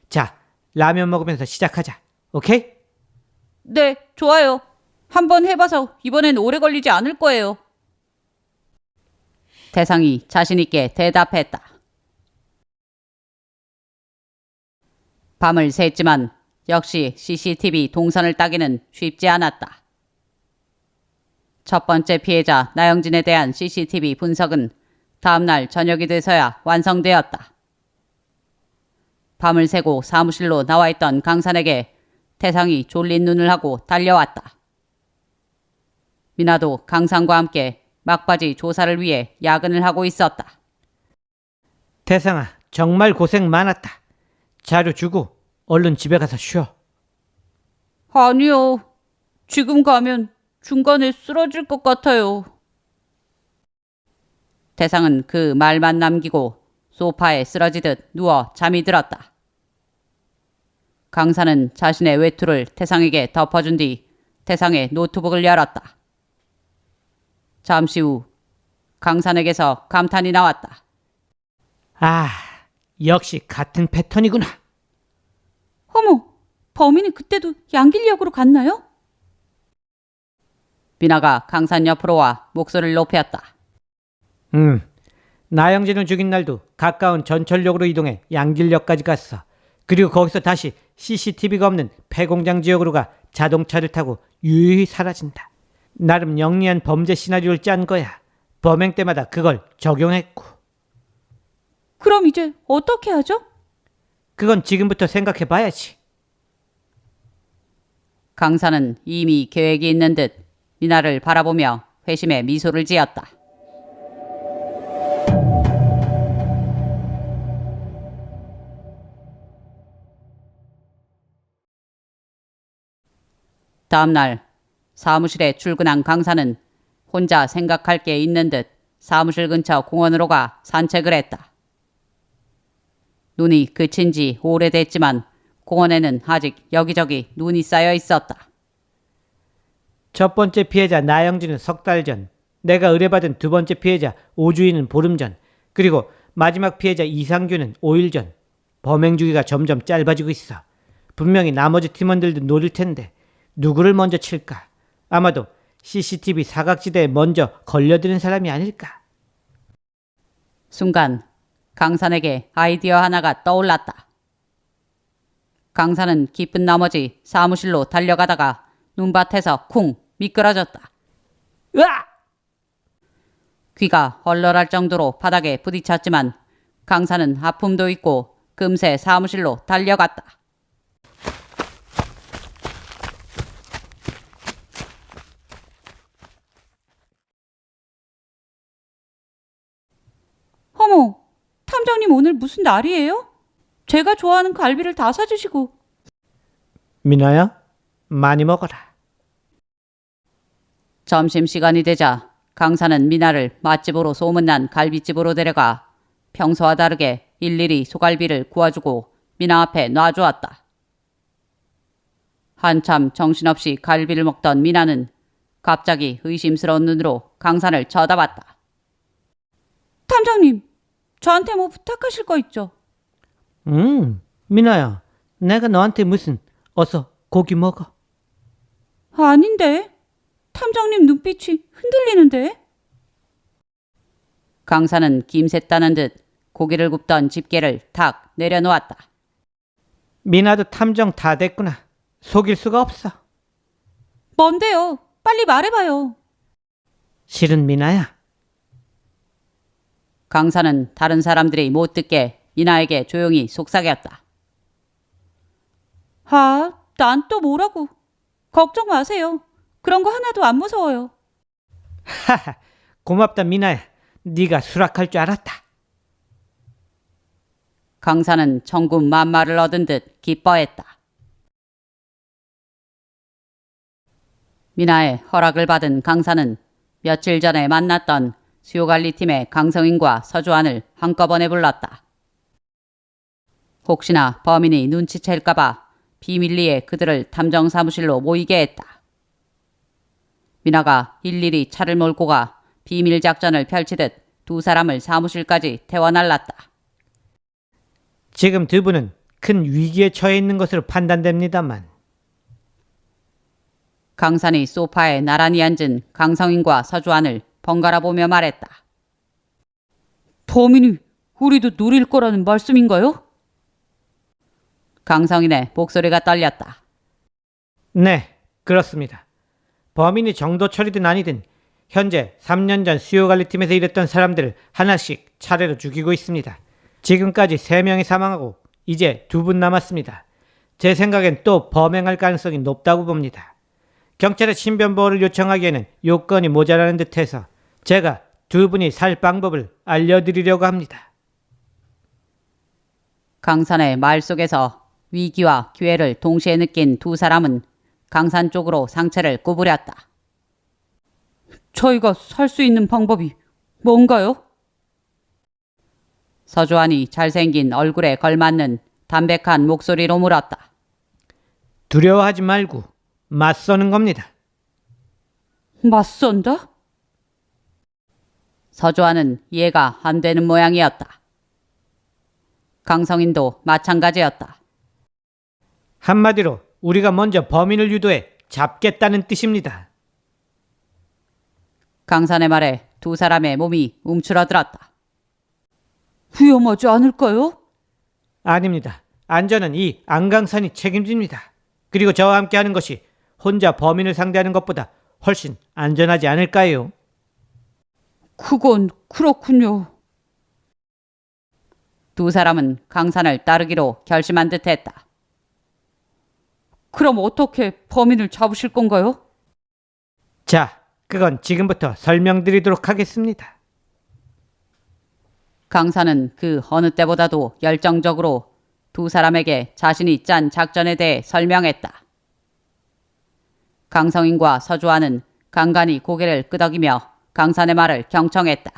자, 라면 먹으면서 시작하자. 오케이? 네, 좋아요. 한번 해봐서 이번엔 오래 걸리지 않을 거예요. 태상이 자신있게 대답했다. 밤을 샜지만 역시 CCTV 동선을 따기는 쉽지 않았다. 첫 번째 피해자 나영진에 대한 CCTV 분석은 다음날 저녁이 돼서야 완성되었다. 밤을 새고 사무실로 나와 있던 강산에게 태상이 졸린 눈을 하고 달려왔다. 미나도 강산과 함께 막바지 조사를 위해 야근을 하고 있었다. 태상아, 정말 고생 많았다. 자료 주고 얼른 집에 가서 쉬어. 아니요. 지금 가면 중간에 쓰러질 것 같아요. 태상은 그 말만 남기고 소파에 쓰러지듯 누워 잠이 들었다. 강산은 자신의 외투를 태상에게 덮어준 뒤 태상의 노트북을 열었다. 잠시 후 강산에게서 감탄이 나왔다. 아, 역시 같은 패턴이구나. 어머, 범인이 그때도 양길역으로 갔나요? 비나가 강산 옆으로 와 목소리를 높였다. 나영진을 죽인 날도 가까운 전철역으로 이동해 양길역까지 갔어. 그리고 거기서 다시 CCTV가 없는 폐공장 지역으로 가 자동차를 타고 유유히 사라진다. 나름 영리한 범죄 시나리오를 짠 거야. 범행 때마다 그걸 적용했고. 그럼 이제 어떻게 하죠? 그건 지금부터 생각해 봐야지. 강사는 이미 계획이 있는 듯 미나를 바라보며 회심의 미소를 지었다. 다음 날 사무실에 출근한 강사는 혼자 생각할 게 있는 듯 사무실 근처 공원으로 가 산책을 했다. 눈이 그친 지 오래됐지만 공원에는 아직 여기저기 눈이 쌓여 있었다. 첫 번째 피해자 나영진은 석 달 전, 내가 의뢰받은 두 번째 피해자 오주인은 보름 전, 그리고 마지막 피해자 이상규는 5일 전. 범행 주기가 점점 짧아지고 있어. 분명히 나머지 팀원들도 노릴 텐데 누구를 먼저 칠까? 아마도 CCTV 사각지대에 먼저 걸려드는 사람이 아닐까? 순간 강산에게 아이디어 하나가 떠올랐다. 강산은 기쁜 나머지 사무실로 달려가다가 눈밭에서 쿵 미끄러졌다. 으악! 귀가 얼얼할 정도로 바닥에 부딪혔지만 강산은 아픔도 있고 금세 사무실로 달려갔다. 어머, 탐정님 오늘 무슨 날이에요? 제가 좋아하는 갈비를 다 사주시고. 미나야, 많이 먹어라. 점심시간이 되자 강산은 미나를 맛집으로 소문난 갈비집으로 데려가 평소와 다르게 일일이 소갈비를 구워주고 미나 앞에 놔주었다. 한참 정신없이 갈비를 먹던 미나는 갑자기 의심스러운 눈으로 강산을 쳐다봤다. 탐정님, 저한테 뭐 부탁하실 거 있죠? 미나야, 내가 너한테 무슨, 어서 고기 먹어. 아닌데. 탐정님 눈빛이 흔들리는데. 강산은 김샜다는 듯 고기를 굽던 집게를 탁 내려놓았다. 미나도 탐정 다 됐구나. 속일 수가 없어. 뭔데요? 빨리 말해봐요. 실은 미나야. 강산은 다른 사람들이 못 듣게 미나에게 조용히 속삭였다. 아, 난 또 뭐라고. 걱정 마세요. 그런 거 하나도 안 무서워요. 하하, 고맙다 미나야. 네가 수락할 줄 알았다. 강산은 천군만마를 얻은 듯 기뻐했다. 미나의 허락을 받은 강산은 며칠 전에 만났던 수요관리팀의 강성인과 서주환을 한꺼번에 불렀다. 혹시나 범인이 눈치챌까봐 비밀리에 그들을 탐정사무실로 모이게 했다. 미나가 일일이 차를 몰고 가 비밀작전을 펼치듯 두 사람을 사무실까지 태워날랐다. 지금 두 분은 큰 위기에 처해 있는 것으로 판단됩니다만. 강산이 소파에 나란히 앉은 강성인과 서주환을 번갈아 보며 말했다. 범인이 우리도 노릴 거라는 말씀인가요? 강성인의 목소리가 떨렸다. 네, 그렇습니다. 범인이 정도 처리든 아니든 현재 3년 전 수요관리팀에서 일했던 사람들을 하나씩 차례로 죽이고 있습니다. 지금까지 3명이 사망하고 이제 2분 남았습니다. 제 생각엔 또 범행할 가능성이 높다고 봅니다. 경찰에 신변보호를 요청하기에는 요건이 모자라는 듯해서 제가 2분이 살 방법을 알려드리려고 합니다. 강산의 말 속에서 위기와 기회를 동시에 느낀 두 사람은 강산 쪽으로 상체를 구부렸다. 저희가 살 수 있는 방법이 뭔가요? 서주환이 잘생긴 얼굴에 걸맞는 담백한 목소리로 물었다. 두려워하지 말고 맞서는 겁니다. 맞선다? 서주환은 이해가 안 되는 모양이었다. 강성인도 마찬가지였다. 한마디로 우리가 먼저 범인을 유도해 잡겠다는 뜻입니다. 강산의 말에 두 사람의 몸이 움츠러들었다. 위험하지 않을까요? 아닙니다. 안전은 이 안강산이 책임집니다. 그리고 저와 함께 하는 것이 혼자 범인을 상대하는 것보다 훨씬 안전하지 않을까요? 그건 그렇군요. 두 사람은 강산을 따르기로 결심한 듯했다. 그럼 어떻게 범인을 잡으실 건가요? 자, 그건 지금부터 설명드리도록 하겠습니다. 강사는 그 어느 때보다도 열정적으로 두 사람에게 자신이 짠 작전에 대해 설명했다. 강성인과 서주환은 간간히 고개를 끄덕이며 강산의 말을 경청했다.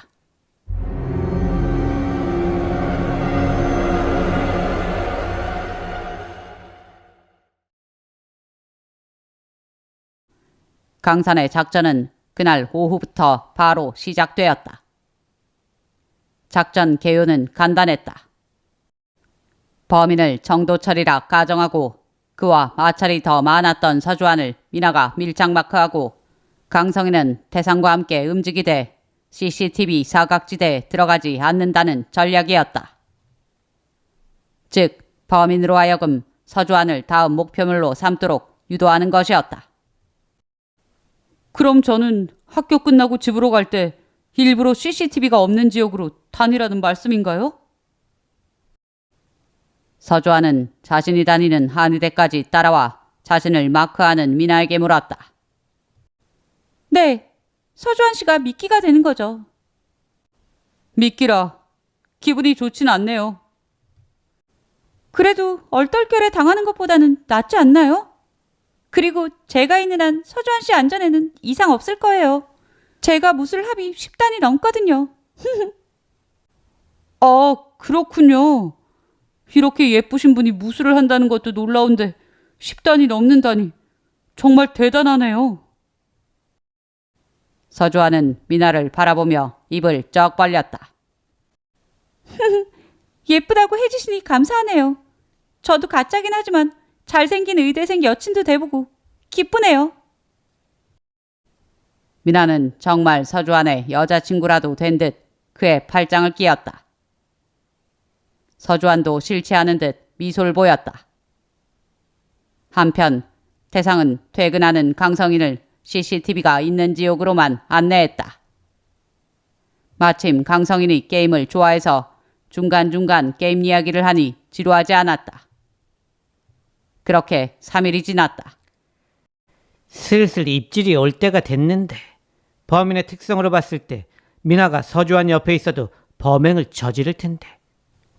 강산의 작전은 그날 오후부터 바로 시작되었다. 작전 개요는 간단했다. 범인을 정도철이라 가정하고 그와 마찰이 더 많았던 서주환을 미나가 밀착 마크하고 강성인은 대상과 함께 움직이되 CCTV 사각지대에 들어가지 않는다는 전략이었다. 즉, 범인으로 하여금 서주환을 다음 목표물로 삼도록 유도하는 것이었다. 그럼 저는 학교 끝나고 집으로 갈 때 일부러 CCTV가 없는 지역으로 다니라는 말씀인가요? 서주환은 자신이 다니는 한의대까지 따라와 자신을 마크하는 미나에게 물었다. 네, 서주환 씨가 미끼가 되는 거죠. 미끼라 기분이 좋진 않네요. 그래도 얼떨결에 당하는 것보다는 낫지 않나요? 그리고 제가 있는 한 서주환 씨 안전에는 이상 없을 거예요. 제가 무술 합이 10단이 넘거든요. 아, 그렇군요. 이렇게 예쁘신 분이 무술을 한다는 것도 놀라운데 10단이 넘는다니 정말 대단하네요. 서주환은 미나를 바라보며 입을 쩍 벌렸다. 예쁘다고 해주시니 감사하네요. 저도 가짜긴 하지만 잘생긴 의대생 여친도 돼보고 기쁘네요. 미나는 정말 서주환의 여자친구라도 된 듯 그의 팔짱을 끼었다. 서주환도 싫지 않은 듯 미소를 보였다. 한편 태상은 퇴근하는 강성인을 CCTV가 있는 지역으로만 안내했다. 마침 강성인이 게임을 좋아해서 중간중간 게임 이야기를 하니 지루하지 않았다. 그렇게 3일이 지났다. 슬슬 입질이 올 때가 됐는데 범인의 특성으로 봤을 때 미나가 서주환 옆에 있어도 범행을 저지를 텐데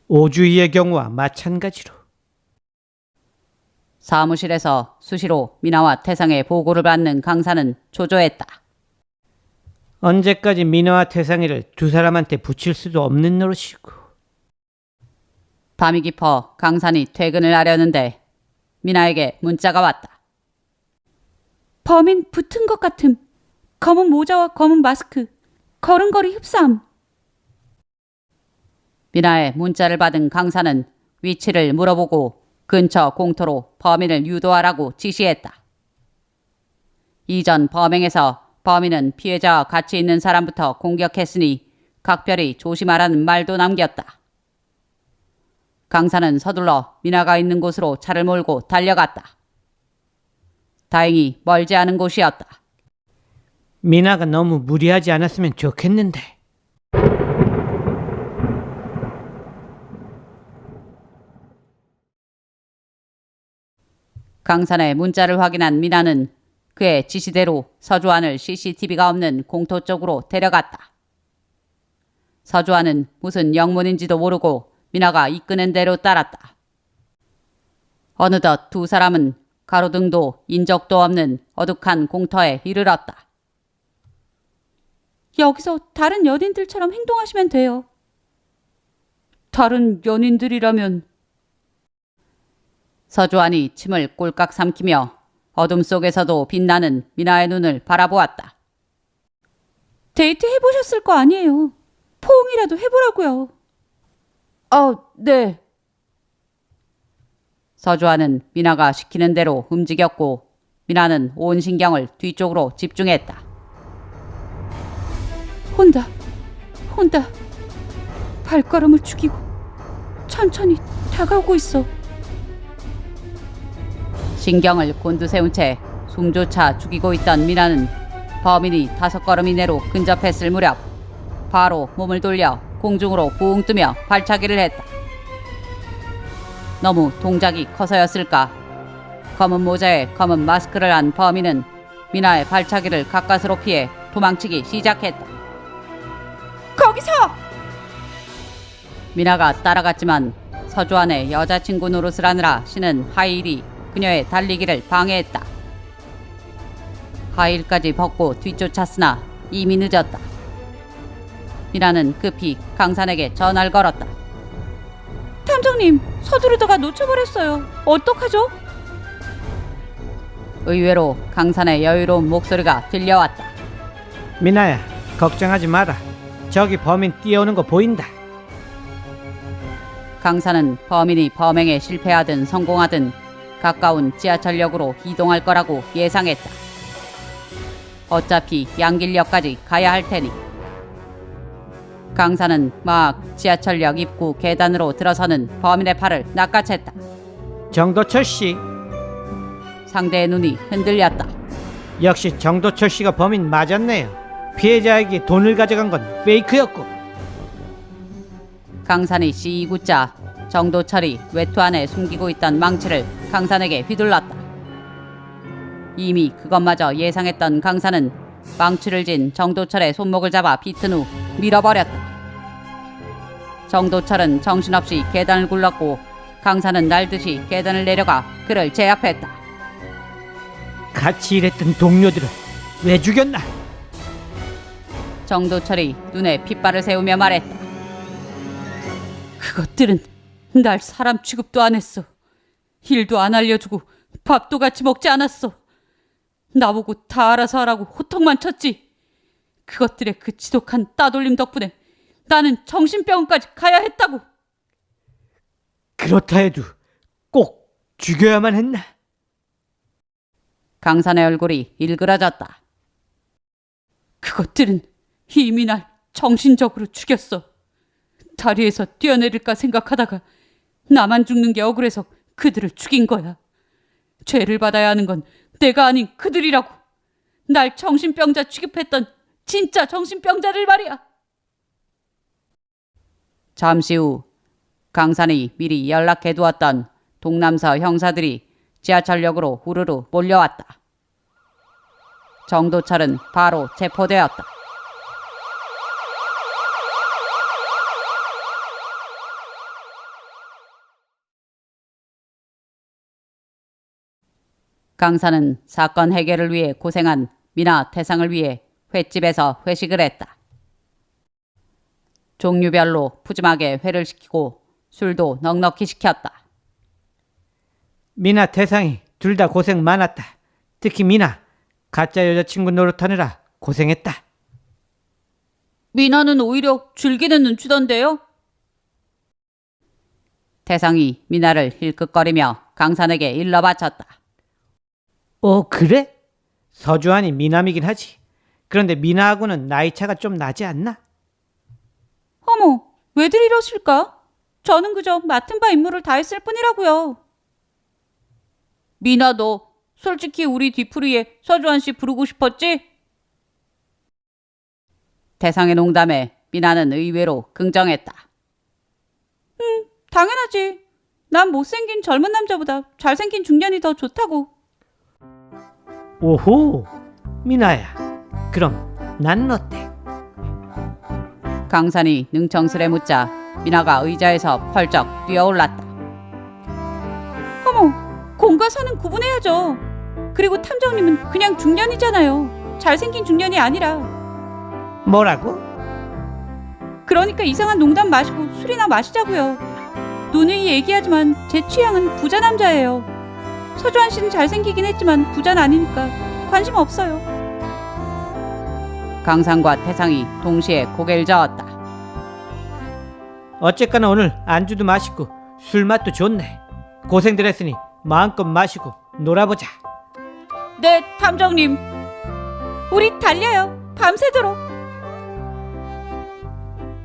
오주희의 경우와 마찬가지로. 사무실에서 수시로 미나와 태상의 보고를 받는 강사는 조조했다. 언제까지 미나와 태상이를 두 사람한테 붙일 수도 없는 노릇이고. 밤이 깊어 강산이 퇴근을 하려는데 미나에게 문자가 왔다. 범인 붙은 것 같음. 검은 모자와 검은 마스크. 걸음걸이 흡사함. 미나의 문자를 받은 강사는 위치를 물어보고 근처 공터로 범인을 유도하라고 지시했다. 이전 범행에서 범인은 피해자와 같이 있는 사람부터 공격했으니 각별히 조심하라는 말도 남겼다. 강사는 서둘러 미나가 있는 곳으로 차를 몰고 달려갔다. 다행히 멀지 않은 곳이었다. 미나가 너무 무리하지 않았으면 좋겠는데. 강산의 문자를 확인한 미나는 그의 지시대로 서주환을 CCTV가 없는 공터 쪽으로 데려갔다. 서주환은 무슨 영문인지도 모르고 미나가 이끄는 대로 따랐다. 어느덧 두 사람은 가로등도 인적도 없는 어둑한 공터에 이르렀다. 여기서 다른 연인들처럼 행동하시면 돼요. 다른 연인들이라면? 서주환이 침을 꼴깍 삼키며 어둠 속에서도 빛나는 미나의 눈을 바라보았다. 데이트 해보셨을 거 아니에요. 포옹이라도 해보라고요. 네. 서주환은 미나가 시키는 대로 움직였고 미나는 온 신경을 뒤쪽으로 집중했다. 온다. 발걸음을 죽이고 천천히 다가오고 있어. 신경을 곤두세운 채 숨조차 죽이고 있던 미나는 범인이 5걸음 이내로 근접했을 무렵 바로 몸을 돌려 공중으로 붕 뜨며 발차기를 했다. 너무 동작이 커서였을까? 검은 모자에 검은 마스크를 한 범인은 미나의 발차기를 가까스로 피해 도망치기 시작했다. 거기서! 미나가 따라갔지만 서주환의 여자친구 노릇을 하느라 신은 하일이 그녀의 달리기를 방해했다. 하일까지 벗고 뒤쫓았으나 이미 늦었다. 미나는 급히 강산에게 전화를 걸었다. 탐정님, 서두르다가 놓쳐버렸어요. 어떡하죠? 의외로 강산의 여유로운 목소리가 들려왔다. 미나야, 걱정하지 마라. 저기 범인 뛰어오는 거 보인다. 강산은 범인이 범행에 실패하든 성공하든 가까운 지하철역으로 이동할 거라고 예상했다. 어차피 양길역까지 가야 할 테니. 강산은 막 지하철역 입구 계단으로 들어서는 범인의 팔을 낚아챘다. 정도철 씨, 상대의 눈이 흔들렸다. 역시 정도철 씨가 범인 맞았네요. 피해자에게 돈을 가져간 건 페이크였고. 강산이 씨구자 정도철이 외투 안에 숨기고 있던 망치를 강산에게 휘둘렀다. 이미 그것마저 예상했던 강산은 망치를 진 정도철의 손목을 잡아 비튼 후 밀어버렸다. 정도철은 정신없이 계단을 굴렀고 강산은 날듯이 계단을 내려가 그를 제압했다. 같이 일했던 동료들은 왜 죽였나? 정도철이 눈에 핏발을 세우며 말했다. 그것들은 날 사람 취급도 안 했어. 일도 안 알려주고 밥도 같이 먹지 않았어. 나보고 다 알아서 하라고 호통만 쳤지. 그것들의 그 지독한 따돌림 덕분에 나는 정신병원까지 가야 했다고. 그렇다 해도 꼭 죽여야만 했나? 강산의 얼굴이 일그러졌다. 그것들은 이미 날 정신적으로 죽였어. 다리에서 뛰어내릴까 생각하다가 나만 죽는 게 억울해서 그들을 죽인 거야. 죄를 받아야 하는 건 내가 아닌 그들이라고. 날 정신병자 취급했던 진짜 정신병자들 말이야. 잠시 후 강산이 미리 연락해두었던 동남서 형사들이 지하철역으로 우르르 몰려왔다. 정도철은 바로 체포되었다. 강산은 사건 해결을 위해 고생한 미나 태상을 위해 횟집에서 회식을 했다. 종류별로 푸짐하게 회를 시키고 술도 넉넉히 시켰다. 미나 태상이 둘 다 고생 많았다. 특히 미나 가짜 여자친구 노릇하느라 고생했다. 미나는 오히려 즐기는 눈치던데요. 태상이 미나를 힐끗거리며 강산에게 일러 바쳤다. 그래? 서주환이 미남이긴 하지. 그런데 미나하고는 나이 차가 좀 나지 않나? 어머, 왜들 이러실까? 저는 그저 맡은 바 임무를 다 했을 뿐이라고요. 미나, 너 솔직히 우리 뒤풀이에 서주환 씨 부르고 싶었지? 태상의 농담에 미나는 의외로 긍정했다. 당연하지. 난 못생긴 젊은 남자보다 잘생긴 중년이 더 좋다고. 오호, 미나야. 그럼 난 어때? 강산이 능청스레 묻자 미나가 의자에서 펄쩍 뛰어올랐다. 어머, 공과 사는 구분해야죠. 그리고 탐정님은 그냥 중년이잖아요. 잘생긴 중년이 아니라. 뭐라고? 그러니까 이상한 농담 마시고 술이나 마시자고요. 누누이 얘기하지만 제 취향은 부자 남자예요. 서주환 씨는 잘생기긴 했지만 부자는 아니니까 관심 없어요. 강산과 태상이 동시에 고개를 저었다. 어쨌거나 오늘 안주도 맛있고 술 맛도 좋네. 고생들 했으니 마음껏 마시고 놀아보자. 네, 탐정님. 우리 달려요. 밤새도록.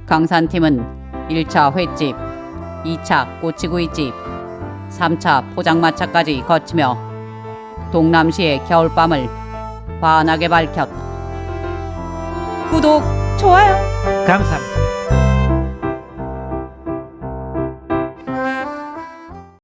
강산팀은 1차 횟집, 2차 꼬치구이집, 3차 포장마차까지 거치며 동남시의 겨울밤을 환하게 밝혔다. 구독, 좋아요. 감사합니다.